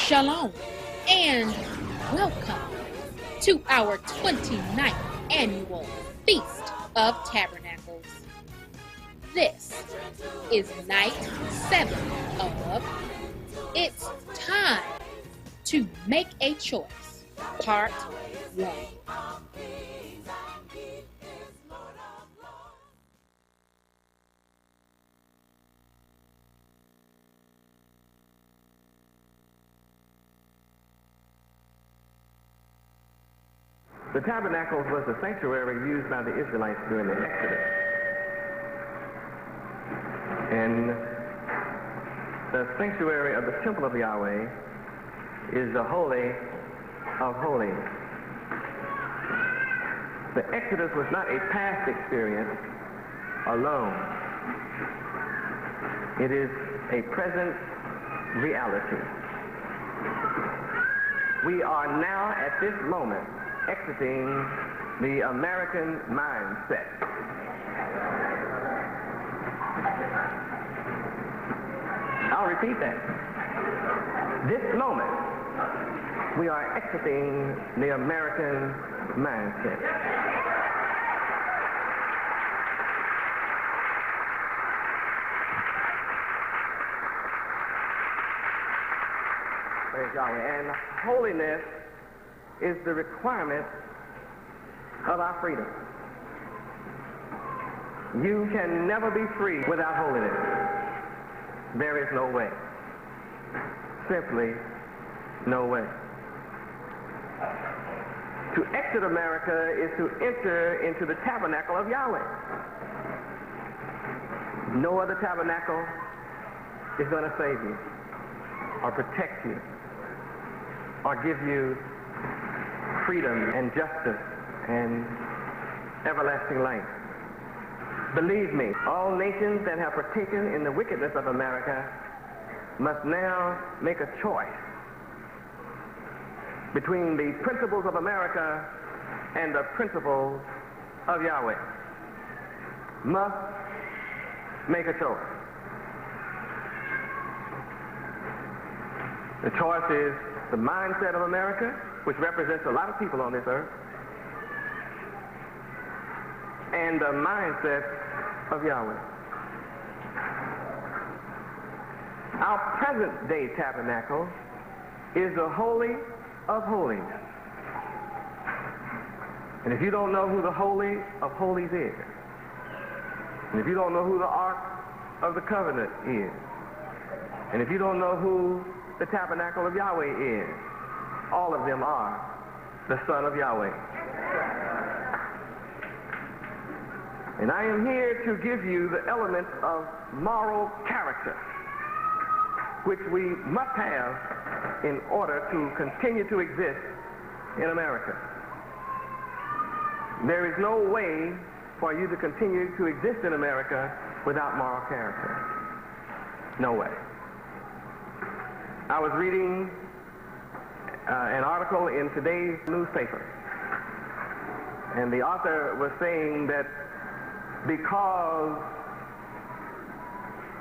Shalom, and welcome to our 29th annual Feast of Tabernacles. This is night 7 of It's Time to Make a Choice, Part 1. The tabernacle was the sanctuary used by the Israelites during the Exodus. And the sanctuary of the temple of Yahweh is the Holy of Holies. The Exodus was not a past experience alone. It is a present reality. We are now at this moment exiting the American mindset. I'll repeat that. This moment, we are exiting the American mindset. Praise Yahweh. And holiness is the requirement of our freedom. You can never be free without holiness. There is no way. Simply no way. To exit America is to enter into the tabernacle of Yahweh. No other tabernacle is going to save you or protect you or give you freedom and justice and everlasting life. Believe me, all nations that have partaken in the wickedness of America must now make a choice between the principles of America and the principles of Yahweh. Must make a choice. The choice is the mindset of America, which represents a lot of people on this earth, and the mindset of Yahweh. Our present-day tabernacle is the Holy of Holies. And if you don't know who the Holy of Holies is, and if you don't know who the Ark of the Covenant is, and if you don't know who the tabernacle of Yahweh is, all of them are the Son of Yahweh. And I am here to give you the elements of moral character which we must have in order to continue to exist in America. There is no way for you to continue to exist in America without moral character. No way. I was reading an article in today's newspaper, and the author was saying that because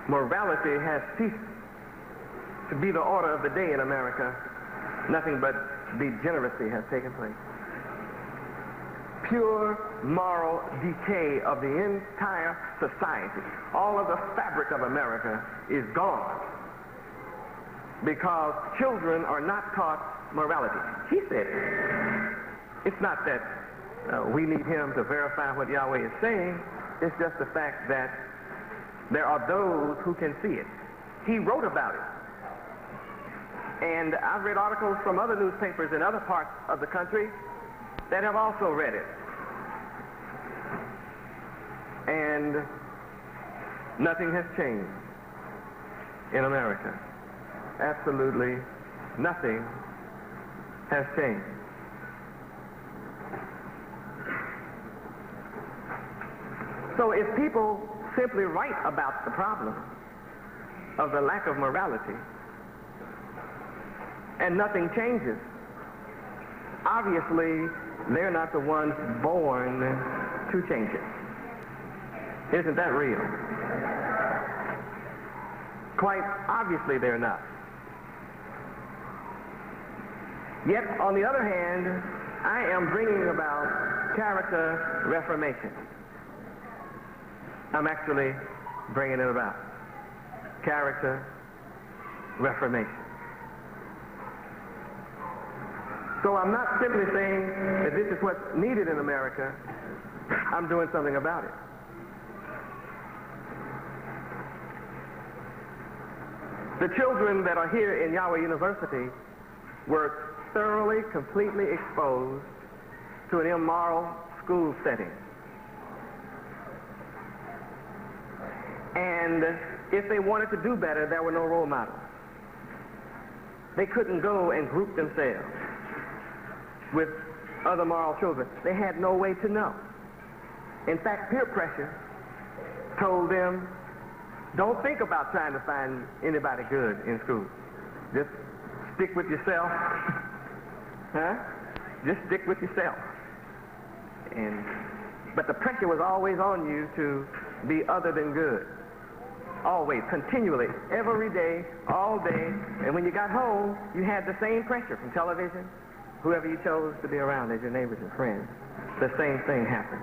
morality has ceased to be the order of the day in America, nothing but degeneracy has taken place. Pure moral decay of the entire society. All of the fabric of America is gone because children are not taught morality. He said it. It's not that we need him to verify what Yahweh is saying. It's just the fact that there are those who can see it. He wrote about it. And I've read articles from other newspapers in other parts of the country that have also read it. And nothing has changed in America. Absolutely nothing has changed. So if people simply write about the problem of the lack of morality and nothing changes, obviously they're not the ones born to change it. Isn't that real? Quite obviously they're not. Yet, on the other hand, I am bringing about character reformation. I'm actually bringing it about. Character reformation. So I'm not simply saying that this is what's needed in America. I'm doing something about it. The children that are here in Yahweh University were thoroughly, completely exposed to an immoral school setting. And if they wanted to do better, there were no role models. They couldn't go and group themselves with other moral children. They had no way to know. In fact, peer pressure told them, don't think about trying to find anybody good in school. Just stick with yourself. Just stick with yourself. But the pressure was always on you to be other than good. Always, continually, every day, all day. And when you got home, you had the same pressure from television, whoever you chose to be around as your neighbors and friends. The same thing happened.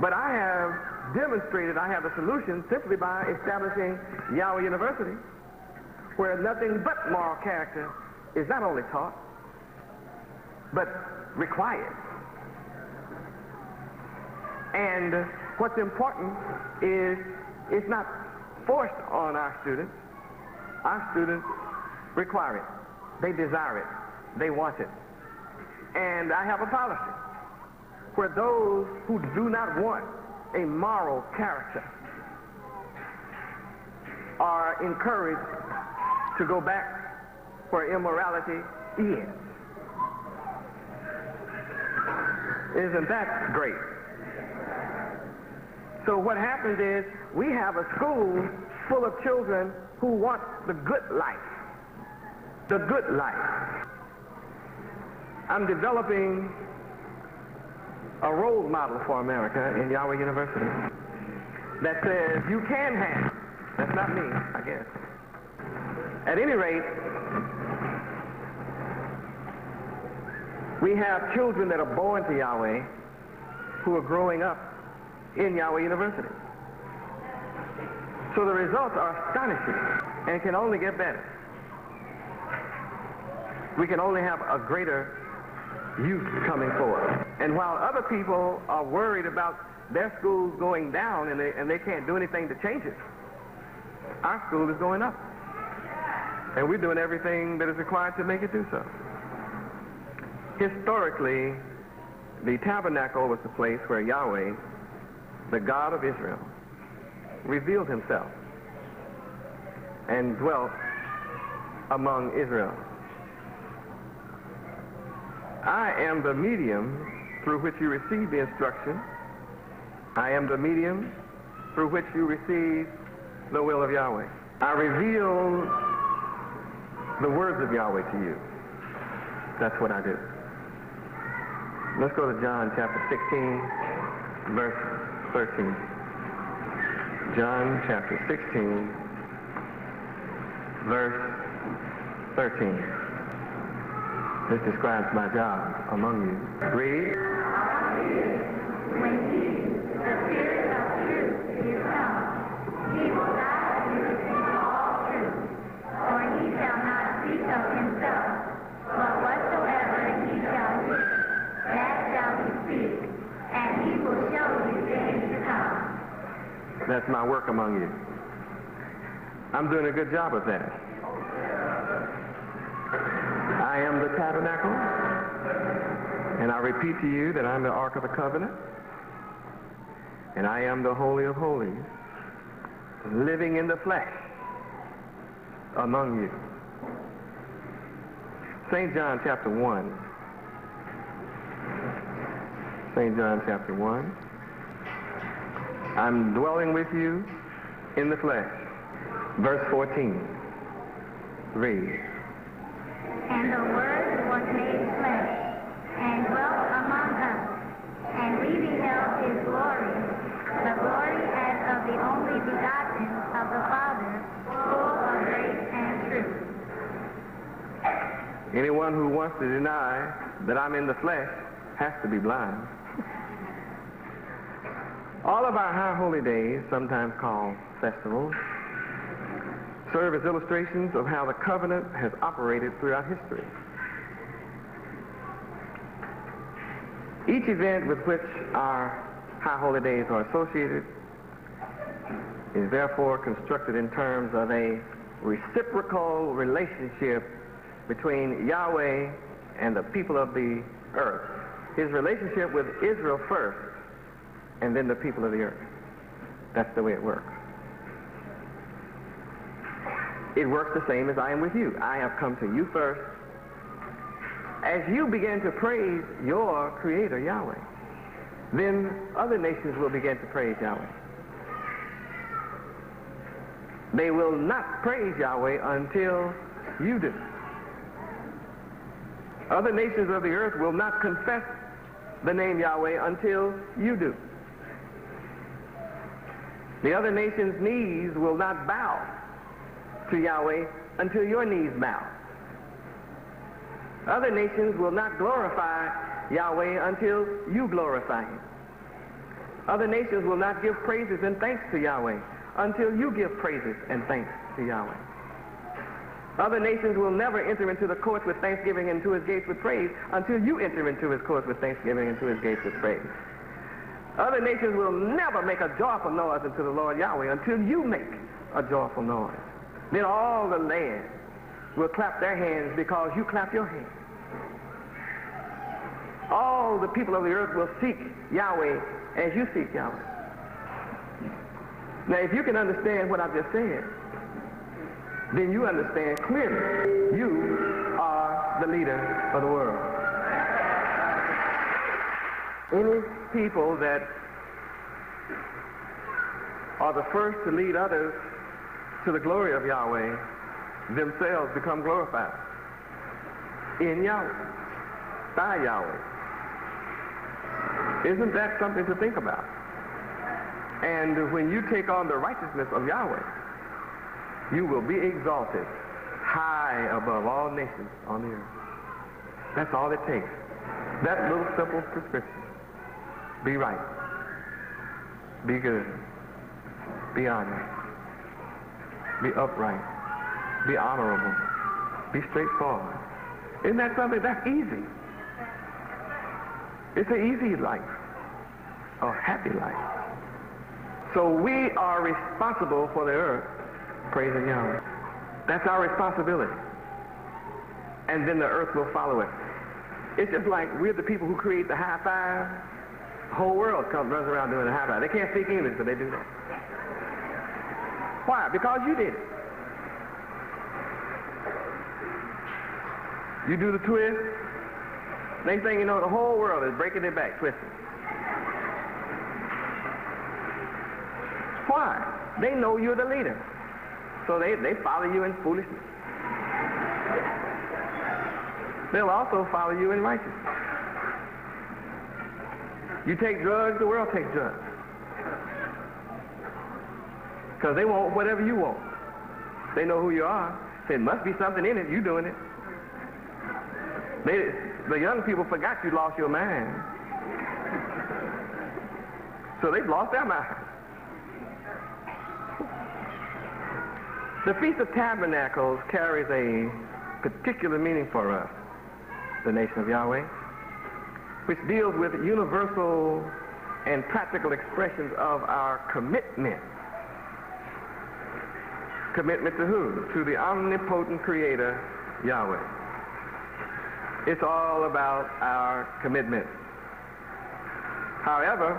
But I have demonstrated I have a solution simply by establishing Yahweh University, where nothing but moral character is not only taught, but required. And what's important is it's not forced on our students. Our students require it. They desire it. They want it. And I have a policy where those who do not want a moral character are encouraged to go back where immorality is. Isn't that great? So what happens is we have a school full of children who want the good life. The good life. I'm developing a role model for America in Yahweh University that says you can have. That's not me, I guess. At any rate, we have children that are born to Yahweh who are growing up in Yahweh University. So the results are astonishing and can only get better. We can only have a greater youth coming forth. And while other people are worried about their schools going down and they can't do anything to change it, our school is going up. And we're doing everything that is required to make it do so. Historically, the tabernacle was the place where Yahweh, the God of Israel, revealed himself and dwelt among Israel. I am the medium through which you receive the instruction. I am the medium through which you receive the will of Yahweh. I reveal the words of Yahweh to you. That's what I do. Let's go to John chapter 16, verse 13. John chapter 16, verse 13. This describes my job among you. Read. When he, the Spirit of truth, is come, he will guide you into all truth. For he shall not speak of himself, but whatsoever he shall hear, that shall he speak, and he will show you things to come. That's my work among you. I'm doing a good job of that. I am the tabernacle, and I repeat to you that I'm the Ark of the Covenant, and I am the Holy of Holies, living in the flesh among you. St. John chapter 1. St. John chapter 1. I'm dwelling with you in the flesh. Verse 14. Read. And the Word was made flesh, and dwelt among us, and we beheld his glory, the glory as of the only begotten of the Father, full of grace and truth. Anyone who wants to deny that I'm in the flesh has to be blind. All of our high holy days, sometimes called festivals, serve as illustrations of how the covenant has operated throughout history. Each event with which our high holy days are associated is therefore constructed in terms of a reciprocal relationship between Yahweh and the people of the earth. His relationship with Israel first, and then the people of the earth. That's the way it works. It works the same as I am with you. I have come to you first. As you begin to praise your Creator, Yahweh, then other nations will begin to praise Yahweh. They will not praise Yahweh until you do. Other nations of the earth will not confess the name Yahweh until you do. The other nations' knees will not bow to Yahweh until your knees bow. Other nations will not glorify Yahweh until you glorify Him. Other nations will not give praises and thanks to Yahweh until you give praises and thanks to Yahweh. Other nations will never enter into the courts with thanksgiving and to His gates with praise until you enter into His courts with thanksgiving and to His gates with praise. Other nations will never make a joyful noise unto the Lord Yahweh until you make a joyful noise. Then all the land will clap their hands because you clap your hands. All the people of the earth will seek Yahweh as you seek Yahweh. Now, if you can understand what I've just said, then you understand clearly you are the leader of the world. Any people that are the first to lead others to the glory of Yahweh themselves become glorified in Yahweh, by Yahweh. Isn't that something to think about? And when you take on the righteousness of Yahweh, you will be exalted high above all nations on the earth. That's all it takes. That little simple prescription. Be right. Be good. Be honest. Be upright. Be honorable. Be straightforward. Isn't that something? That's easy. It's an easy life. A happy life. So we are responsible for the earth praising Yahweh. That's our responsibility. And then the earth will follow it. It's just like we're the people who create the high five. The whole world runs around doing the high five. They can't speak English, but they do that. Why? Because you did it. You do the twist. Next thing you know, the whole world is breaking their back, twisting. Why? They know you're the leader. So they follow you in foolishness. They'll also follow you in righteousness. You take drugs, the world takes drugs. Because they want whatever you want. They know who you are. There must be something in it. You doing it. The young people forgot you lost your mind. So they've lost their mind. The Feast of Tabernacles carries a particular meaning for us, the nation of Yahweh, which deals with universal and practical expressions of our commitment. Commitment to who? To the omnipotent Creator, Yahweh. It's all about our commitment. However,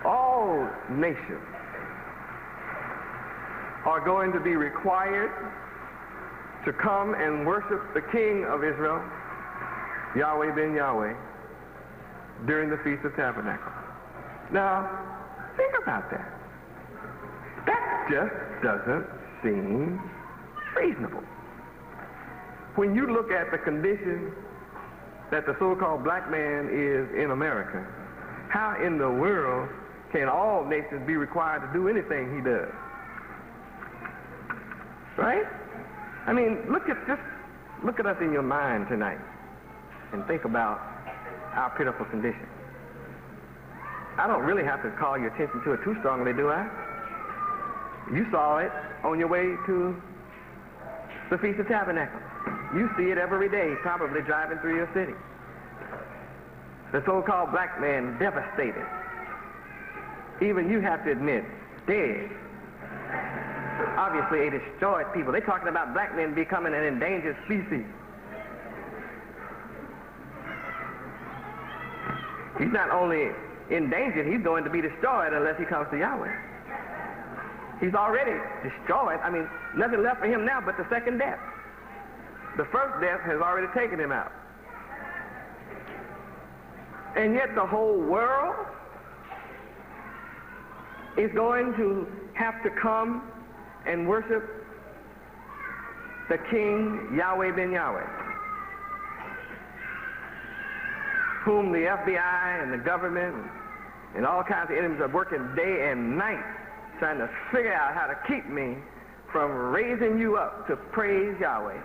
all nations are going to be required to come and worship the King of Israel, Yahweh ben Yahweh, during the Feast of Tabernacles. Now, think about that. That just doesn't seem reasonable. When you look at the condition that the so-called black man is in America, how in the world can all nations be required to do anything he does? Right? I mean, look at just Look at us in your mind tonight and think about our pitiful condition. I don't really have to call your attention to it too strongly, do I? You saw it on your way to the Feast of Tabernacles. You see it every day, probably driving through your city. The so-called black man devastated. Even you have to admit, dead. Obviously, a destroyed people. They're talking about black men becoming an endangered species. He's not only endangered, he's going to be destroyed unless he comes to Yahweh. He's already destroyed. I mean, nothing left for him now but the second death. The first death has already taken him out. And yet the whole world is going to have to come and worship the King Yahweh ben Yahweh, whom the FBI and the government and all kinds of enemies are working day and night trying to figure out how to keep me from raising you up to praise Yahweh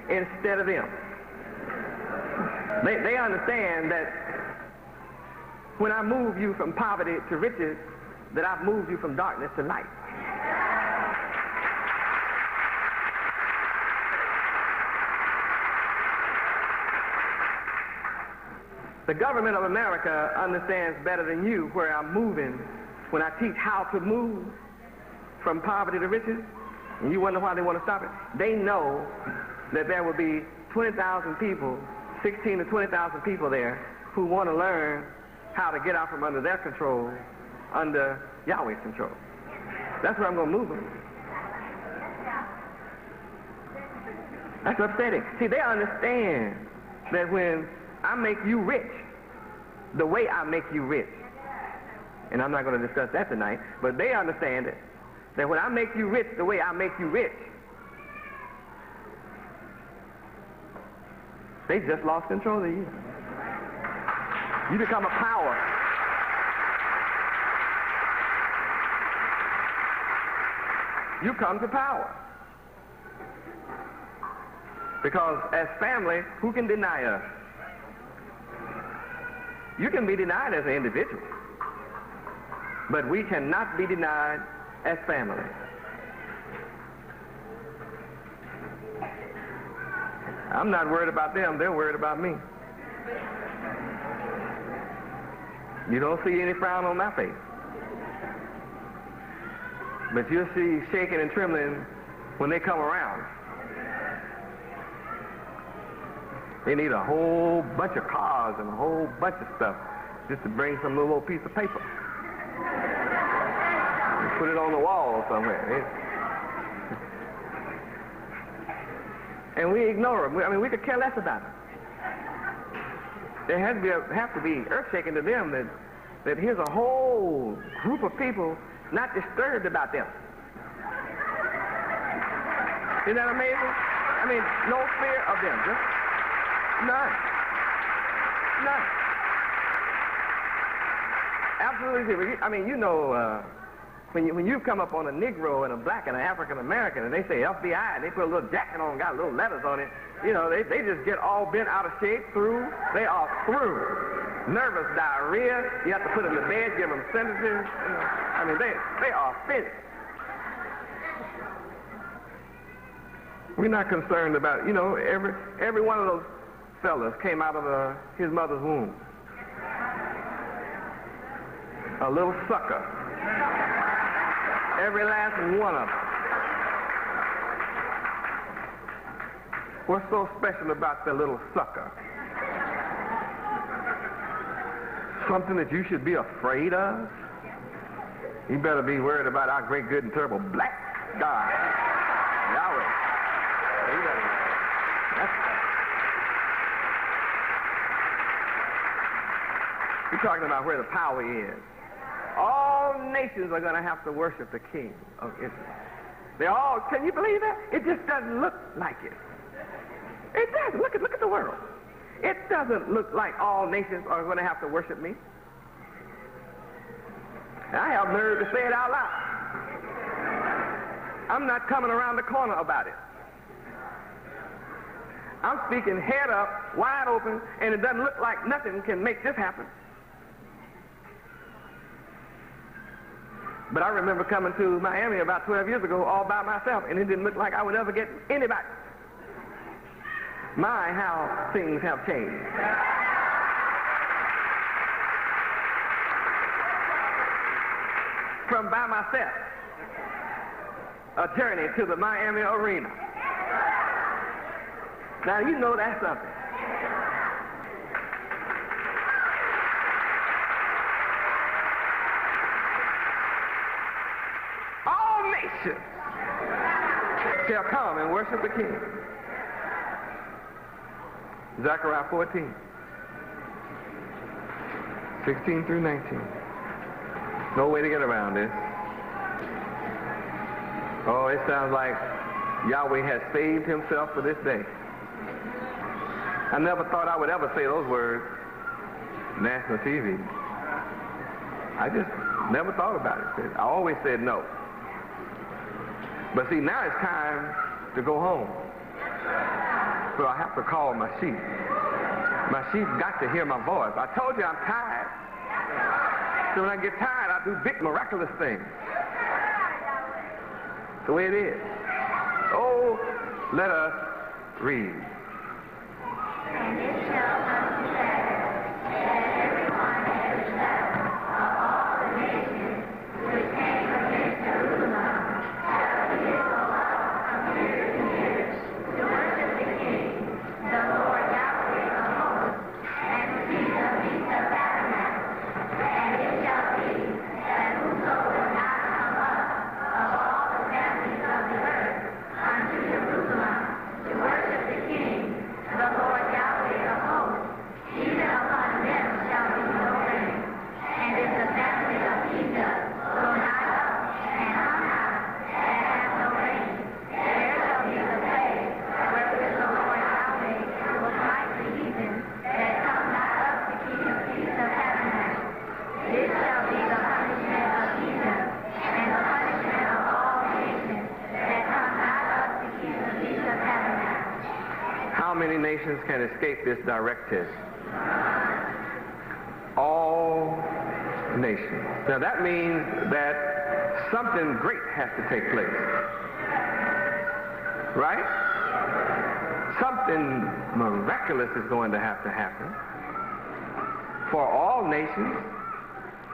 instead of them. They understand that when I move you from poverty to riches, that I've moved you from darkness to light. The government of America understands better than you where I'm moving when I teach how to move from poverty to riches. And you wonder why they want to stop it? They know that there will be 20,000 people, 16 to 20,000 people there who want to learn how to get out from under their control, under Yahweh's control. That's where I'm going to move them. That's upsetting. See, they understand that when I make you rich, the way I make you rich, and I'm not going to discuss that tonight, but they understand it, that when I make you rich the way I make you rich, they just lost control of you. You become a power. You come to power. Because as family, who can deny us? You can be denied as an individual, but we cannot be denied as family. I'm not worried about them, they're worried about me. You don't see any frown on my face, but you'll see shaking and trembling when they come around. They need a whole bunch of cars and a whole bunch of stuff just to bring some little old piece of paper. Put it on the wall somewhere. And we ignore them. I mean, we could care less about them. There has to be earth-shaking to them that here's a whole group of people not disturbed about them. Isn't that amazing? I mean, no fear of them. Just none. None. Absolutely zero. I mean, you know, when you come up on a Negro and a black and an African American and they say FBI and they put a little jacket on, got little letters on it, you know, they just get all bent out of shape, through. They are through. Nervous diarrhea. You have to put them to bed, give them sentences. You know, I mean, they are finished. We're not concerned about, you know, every one of those fellas came out of his mother's womb. A little sucker. Every last one of them. What's so special about the little sucker? Something that you should be afraid of? You better be worried about our great, good, and terrible black God, Yahweh. We're talking about where the power is. All nations are going to have to worship the King of Israel. They all, can you believe that? It just doesn't look like it. It doesn't. Look at the world. It doesn't look like all nations are going to have to worship me. And I have nerve to say it out loud. I'm not coming around the corner about it. I'm speaking head up, wide open, and it doesn't look like nothing can make this happen. But I remember coming to Miami about 12 years ago all by myself, and it didn't look like I would ever get anybody. My, how things have changed. From by myself, a journey to the Miami arena. Now, you know that's something. All nations shall come and worship the King. Zechariah 14, 16 through 19. No way to get around this. Oh, it sounds like Yahweh has saved himself for this day. I never thought I would ever say those words. National TV. I just never thought about it. I always said no. But see, now it's time to go home. So I have to call my sheep. My sheep got to hear my voice. I told you I'm tired. So when I get tired, I do big miraculous things. That's the way it is. Oh, let us read. And it shall come to pass that everyone that is left of all the nations which came against Jerusalem shall be go up from year to year to worship the King, the Lord Yahweh of hosts, and to see the Feast of Tabernacles. And it shall be that whoso will not come up of all the families of the earth unto Jerusalem to worship the King, the Lord Yahweh of hosts, even upon them shall be no rain. And if the family of Egypt go not up and come out and have no rain, there shall be the plague wherewith the Lord Yahweh will smite the heathen that come not up to keep the Feast of Tabernacles. This shall be the punishment of Egypt and the punishment of all nations that come not up to keep the Feast of Tabernacles. How many nations can escape this direct test? All nations. Now that means that something great has to take place. Right? Something miraculous is going to have to happen for all nations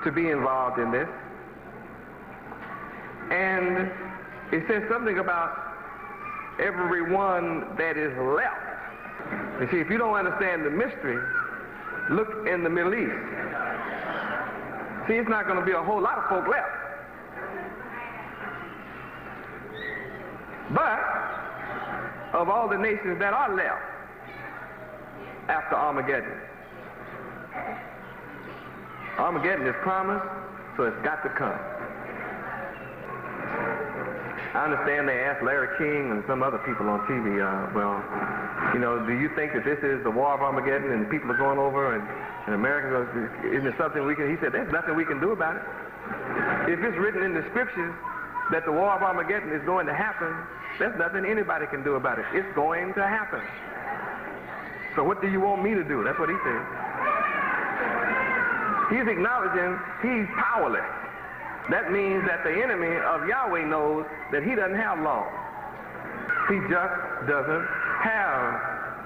to be involved in this. And it says something about everyone that is left. You see, if you don't understand the mystery, look in the Middle East. See, it's not going to be a whole lot of folk left. But of all the nations that are left after Armageddon, Armageddon is promised, so it's got to come. I understand they asked Larry King and some other people on TV, do you think that this is the war of Armageddon and people are going over and America, isn't it something we can, he said, there's nothing we can do about it. If it's written in the scriptures that the war of Armageddon is going to happen, there's nothing anybody can do about it. It's going to happen. So what do you want me to do? That's what he said. He's acknowledging he's powerless. That means that the enemy of Yahweh knows that he doesn't have long. He just doesn't have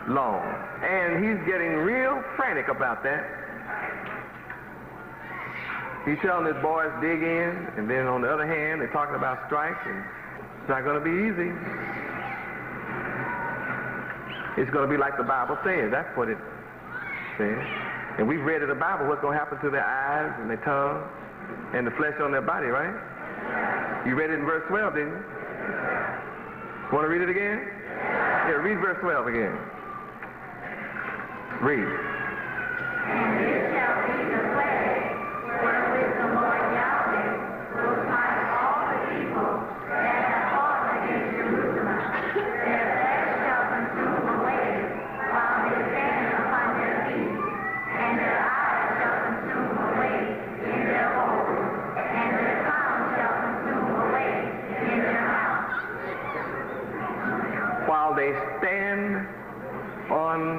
long. And he's getting real frantic about that. He's telling his boys dig in, and then on the other hand, they're talking about strikes, and it's not going to be easy. It's going to be like the Bible says. That's what it says. And we've read in the Bible what's going to happen to their eyes and their tongue and the flesh on their body, right? You read it in verse 12, didn't you? Want to read it again? Yeah, read verse 12 again. Read. And this shall be the plague wherewith the Lord Yahweh will smite all the people that have fought against Jerusalem. Their flesh shall consume away while they stand upon their feet, and their eyes shall consume away in their holes, and their tongue shall consume away in their mouth. While they stand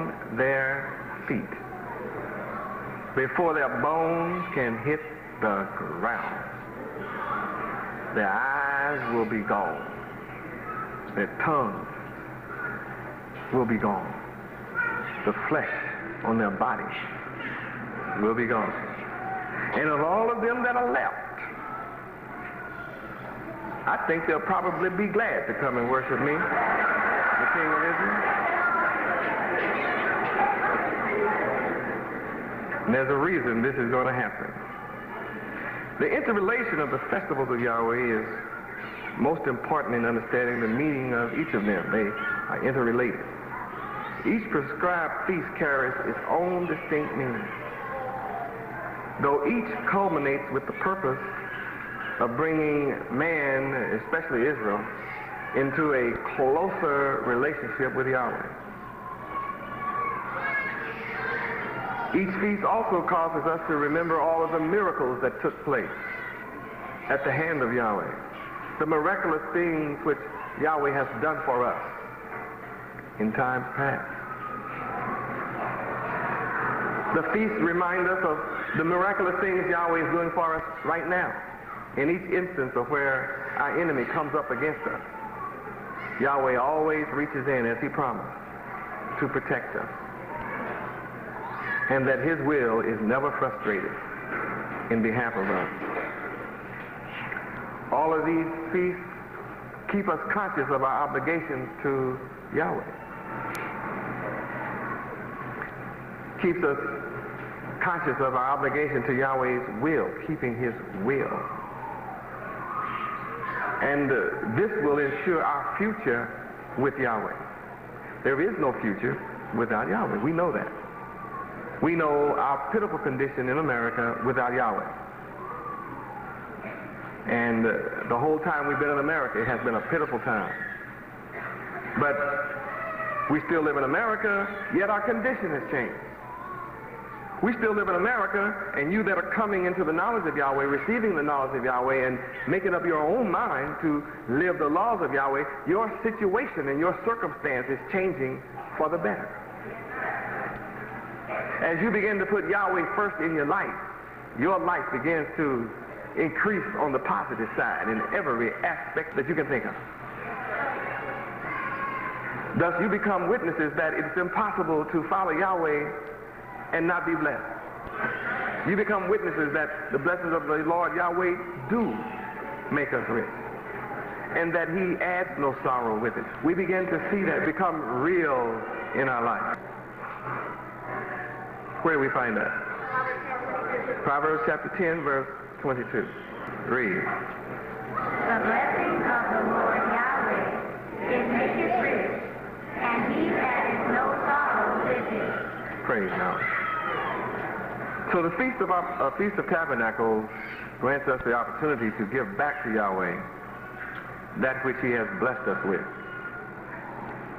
on their feet before their bones can hit the ground. Their eyes will be gone. Their tongues will be gone. The flesh on their bodies will be gone. And of all of them that are left, I think they'll probably be glad to come and worship me, the King of Israel. And there's a reason this is going to happen. The interrelation of the festivals of Yahweh is most important in understanding the meaning of each of them. They are interrelated. Each prescribed feast carries its own distinct meaning, though each culminates with the purpose of bringing man, especially Israel, into a closer relationship with Yahweh. Each feast also causes us to remember all of the miracles that took place at the hand of Yahweh, the miraculous things which Yahweh has done for us in times past. The feasts remind us of the miraculous things Yahweh is doing for us right now. In each instance of where our enemy comes up against us, Yahweh always reaches in, as he promised, to protect us. And that his will is never frustrated in behalf of us. All of these feasts keep us conscious of our obligations to Yahweh. Keeps us conscious of our obligation to Yahweh's will, keeping his will. And this will ensure our future with Yahweh. There is no future without Yahweh. We know that. We know our pitiful condition in America without Yahweh. And the whole time we've been in America, it has been a pitiful time. But we still live in America, yet our condition has changed. We still live in America, and you that are coming into the knowledge of Yahweh, receiving the knowledge of Yahweh, and making up your own mind to live the laws of Yahweh, your situation and your circumstance is changing for the better. As you begin to put Yahweh first in your life begins to increase on the positive side in every aspect that you can think of. Thus, you become witnesses that it's impossible to follow Yahweh and not be blessed. You become witnesses that the blessings of the Lord Yahweh do make us rich, and that he adds no sorrow with it. We begin to see that become real in our life. Where do we find that? Proverbs chapter 10, verse 22. Read. The blessing of the Lord Yahweh, it maketh rich, and he addeth no sorrow with it. Praise God. So the Feast of Tabernacles grants us the opportunity to give back to Yahweh that which he has blessed us with.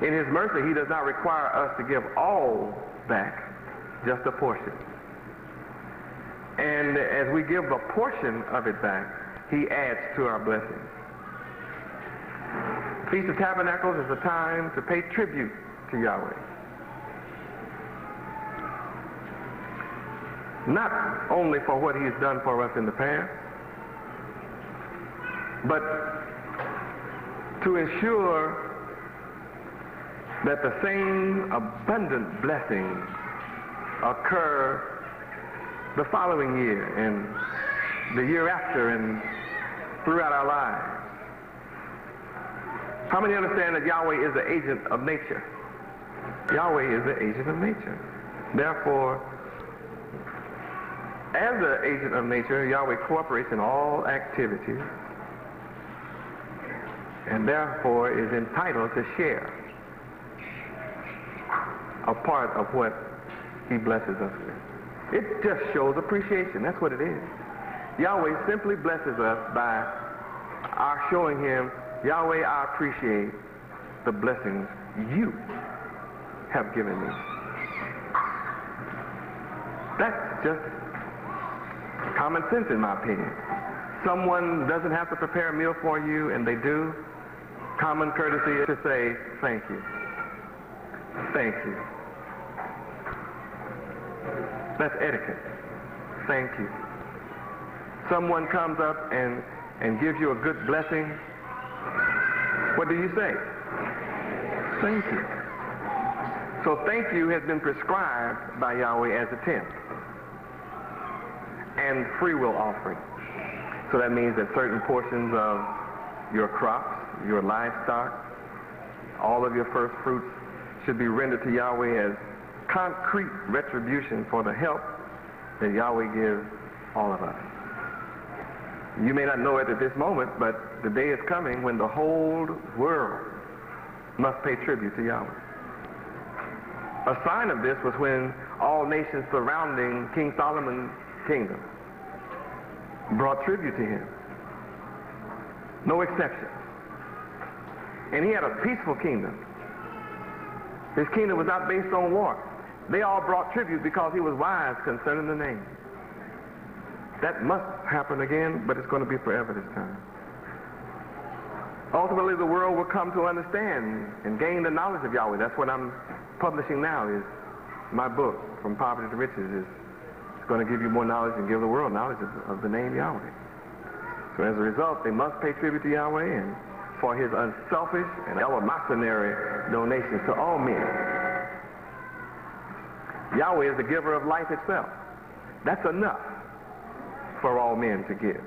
In his mercy, he does not require us to give all back, just a portion. And as we give a portion of it back, he adds to our blessings. Feast of Tabernacles is a time to pay tribute to Yahweh. Not only for what he has done for us in the past, but to ensure that the same abundant blessings occur the following year and the year after and throughout our lives. How many understand that Yahweh is the agent of nature? Yahweh is the agent of nature. Therefore, as the agent of nature, Yahweh cooperates in all activities and therefore is entitled to share a part of what he blesses us with. It just shows appreciation. That's what it is. Yahweh simply blesses us by our showing him, Yahweh, I appreciate the blessings you have given me. That's just common sense in my opinion. Someone doesn't have to prepare a meal for you, and they do. Common courtesy is to say, thank you. Thank you. That's etiquette. Thank you. Someone comes up and gives you a good blessing. What do you say? Thank you. So thank you has been prescribed by Yahweh as a tenth. And free will offering. So that means that certain portions of your crops, your livestock, all of your first fruits should be rendered to Yahweh as concrete retribution for the help that Yahweh gives all of us. You may not know it at this moment, but the day is coming when the whole world must pay tribute to Yahweh. A sign of this was when all nations surrounding King Solomon's kingdom brought tribute to him. No exception. And he had a peaceful kingdom. His kingdom was not based on war. They all brought tribute because he was wise concerning the name. That must happen again, but it's going to be forever this time. Ultimately, the world will come to understand and gain the knowledge of Yahweh. That's what I'm publishing now, is my book, From Poverty to Riches. It's going to give you more knowledge and give the world knowledge of the name Yahweh. So as a result, they must pay tribute to Yahweh and for his unselfish and eleemosynary donations to all men. Yahweh is the giver of life itself. That's enough for all men to give.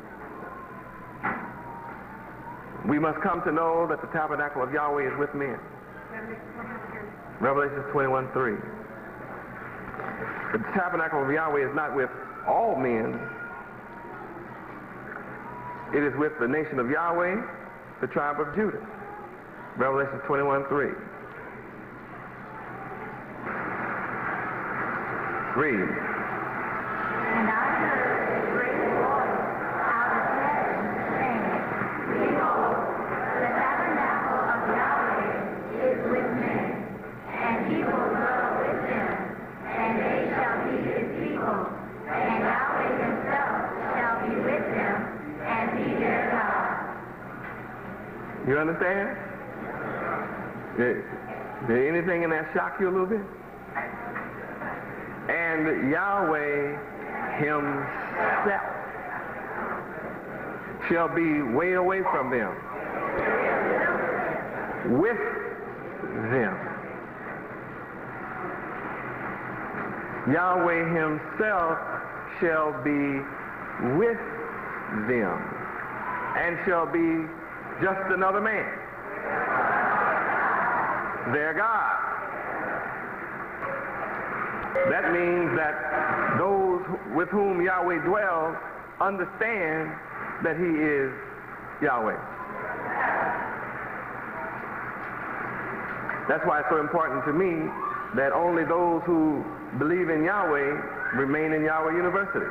We must come to know that the tabernacle of Yahweh is with men. Revelation 21:3. The tabernacle of Yahweh is not with all men. It is with the nation of Yahweh, the tribe of Judah. Revelation 21:3. Read. And I heard a great voice out of heaven saying, Behold, the tabernacle of Yahweh is with men, and he will dwell with them, and they shall be his people, and Yahweh himself shall be with them, and be their God. You understand? Did anything in that shock you a little bit? And Yahweh himself shall be way away from them, with them. Yahweh himself shall be with them, and shall be just another man, their God. That means that those with whom Yahweh dwells understand that he is Yahweh. That's why it's so important to me that only those who believe in Yahweh remain in Yahweh University.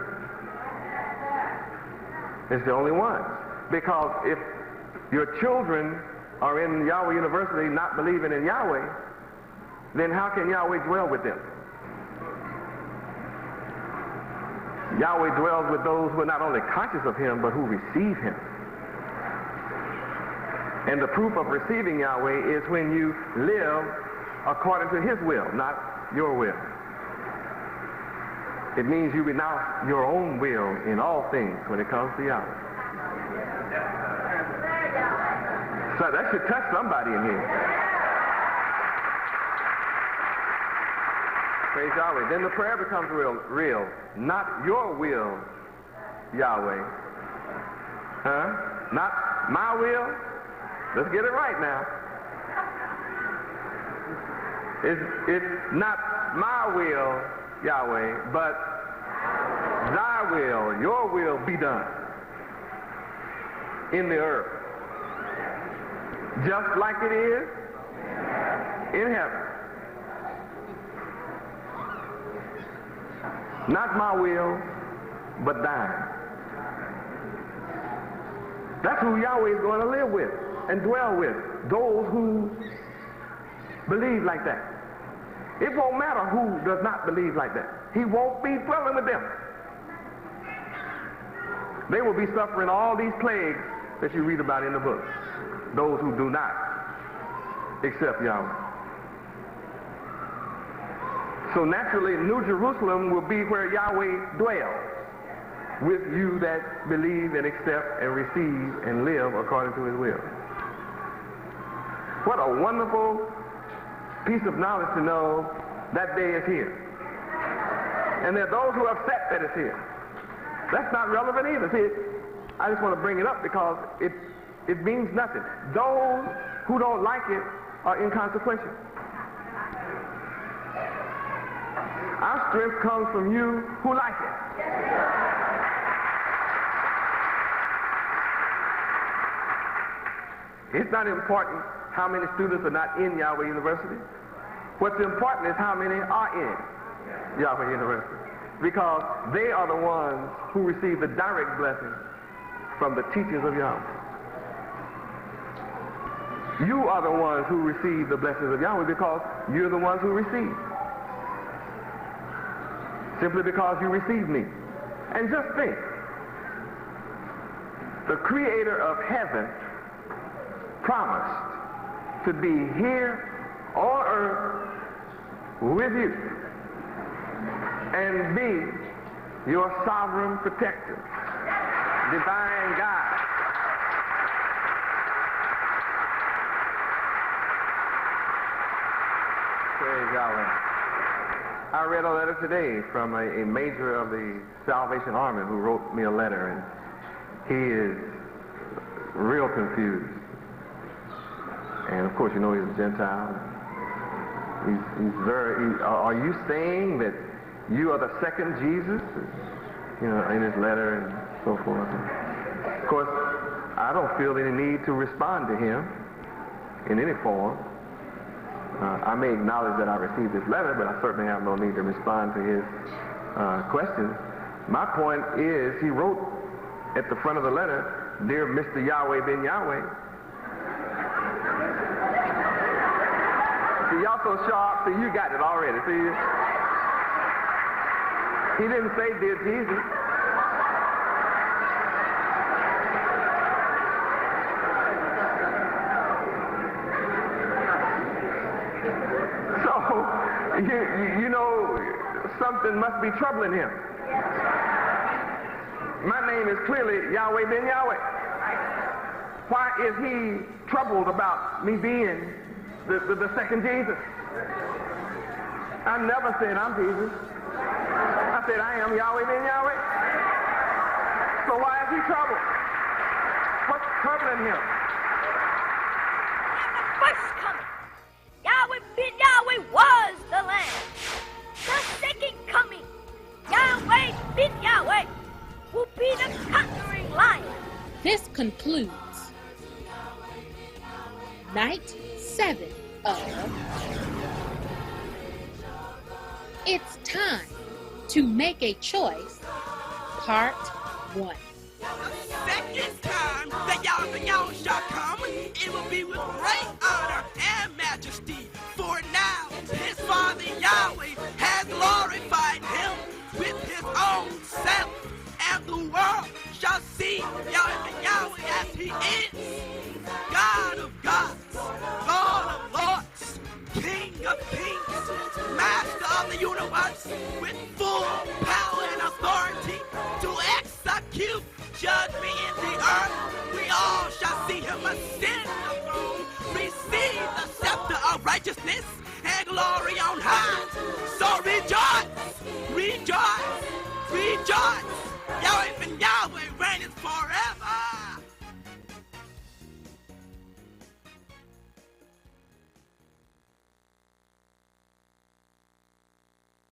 It's the only one. Because if your children are in Yahweh University not believing in Yahweh, then how can Yahweh dwell with them? Yahweh dwells with those who are not only conscious of him, but who receive him. And the proof of receiving Yahweh is when you live according to his will, not your will. It means you renounce your own will in all things when it comes to Yahweh. So that should touch somebody in here. Praise Yahweh. Then the prayer becomes real. Not your will, Yahweh. Not my will. Let's get it right now. It's not my will, Yahweh, but thy will, your will be done in the earth. Just like it is in heaven. Not my will, but thine. That's who Yahweh is going to live with and dwell with. Those who believe like that. It won't matter who does not believe like that. He won't be dwelling with them. They will be suffering all these plagues that you read about in the book. Those who do not accept Yahweh. So naturally, New Jerusalem will be where Yahweh dwells, with you that believe and accept and receive and live according to his will. What a wonderful piece of knowledge to know that day is here. And there are those who are upset that it's here. That's not relevant either. See, I just want to bring it up because it means nothing. Those who don't like it are inconsequential. Our strength comes from you who like it. It's not important how many students are not in Yahweh University. What's important is how many are in Yahweh University, because they are the ones who receive the direct blessing from the teachings of Yahweh. You are the ones who receive the blessings of Yahweh because you're the ones who receive. Simply because you receive me. And just think, the creator of heaven promised to be here on earth with you and be your sovereign protector, divine God. Praise Yahweh. I read a letter today from a major of the Salvation Army who wrote me a letter, and he is real confused. And of course, you know he's a Gentile. Are you saying that you are the second Jesus? You know, in his letter and so forth. Of course, I don't feel any need to respond to him in any form. I may acknowledge that I received his letter, but I certainly have no need to respond to his questions. My point is, he wrote at the front of the letter, "Dear Mr. Yahweh ben Yahweh." See, y'all so sharp, see, you got it already. See, he didn't say, "Dear Jesus." You know, something must be troubling him. My name is clearly Yahweh ben Yahweh. Why is he troubled about me being the second Jesus? I never said I'm Jesus. I said I am Yahweh ben Yahweh. So why is he troubled? What's troubling him? In the first coming, Yahweh ben Yahweh was the Lamb. The second coming, Yahweh ben Yahweh will be the conquering lion. This concludes night 7 of It's Time to Make a Choice, Part 1. The second time that Yahweh shall come, it will be with great honor and majesty. For now, his Father Yahweh has glorified him with his own self, and the world shall see Yahweh as he is, God of gods, Lord of lords, King of kings, Master of the universe, with full power and authority to execute judgment in the earth. We all shall see him ascend the throne, receive the scepter of righteousness and glory on high. So rejoice, rejoice, rejoice.